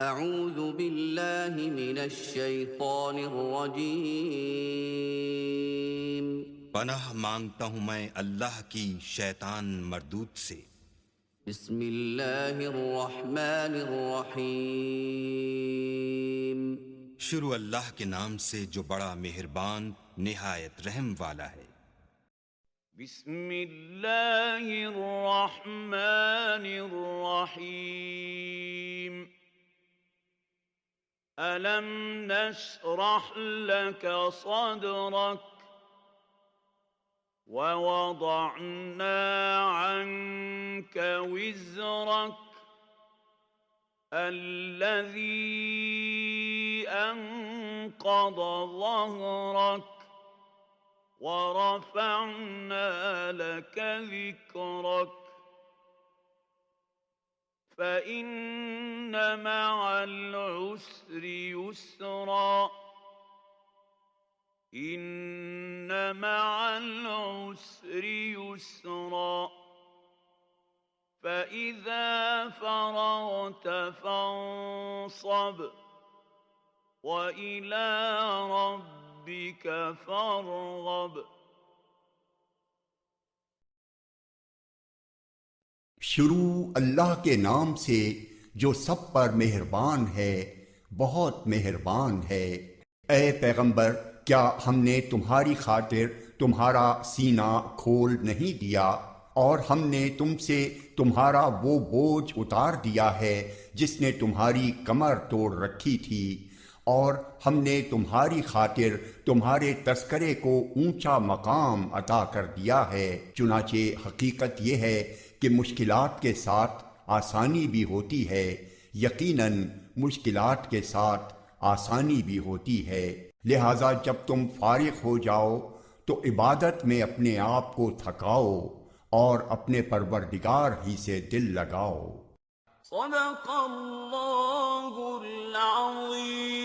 अऊज़ु बिल्लाहि मिनश शैतानिर रजीम। पनाह मांगता हूँ मैं अल्लाह की शैतान मरदूत से। बिस्मिल्लाहिर रहमानिर रहीम। शुरू अल्लाह के नाम से जो बड़ा मेहरबान निहायत रहम वाला है। बिस्मिल्लाहिर रहमानिर रहीम। अलम नशरह लक सदरक ववदअना अन्क विज़रक الذي أنقض ظهرك ورفعنا لك ذكرك فإن مع العسر يسرا إن مع العسر يسرا فإذا فرغت فانصب وإلى ربك فارغب। शुरू अल्लाह के नाम से जो सब पर मेहरबान है, बहुत मेहरबान है। ए पैगंबर, क्या हमने तुम्हारी खातिर तुम्हारा सीना खोल नहीं दिया और हमने तुमसे तुम्हारा वो बोझ उतार दिया है जिसने तुम्हारी कमर तोड़ रखी थी, और हमने तुम्हारी खातिर तुम्हारे तस्करे को ऊंचा मकाम अता कर दिया है। चुनाचे हकीकत यह है कि मुश्किलात के साथ आसानी भी होती है, यकीनन मुश्किलात के साथ आसानी भी होती है। लिहाजा जब तुम फारिग हो जाओ तो इबादत में अपने आप को थकाओ और अपने परवरदिगार ही से दिल लगाओ। सदक़ल्लाहुल अज़ीम।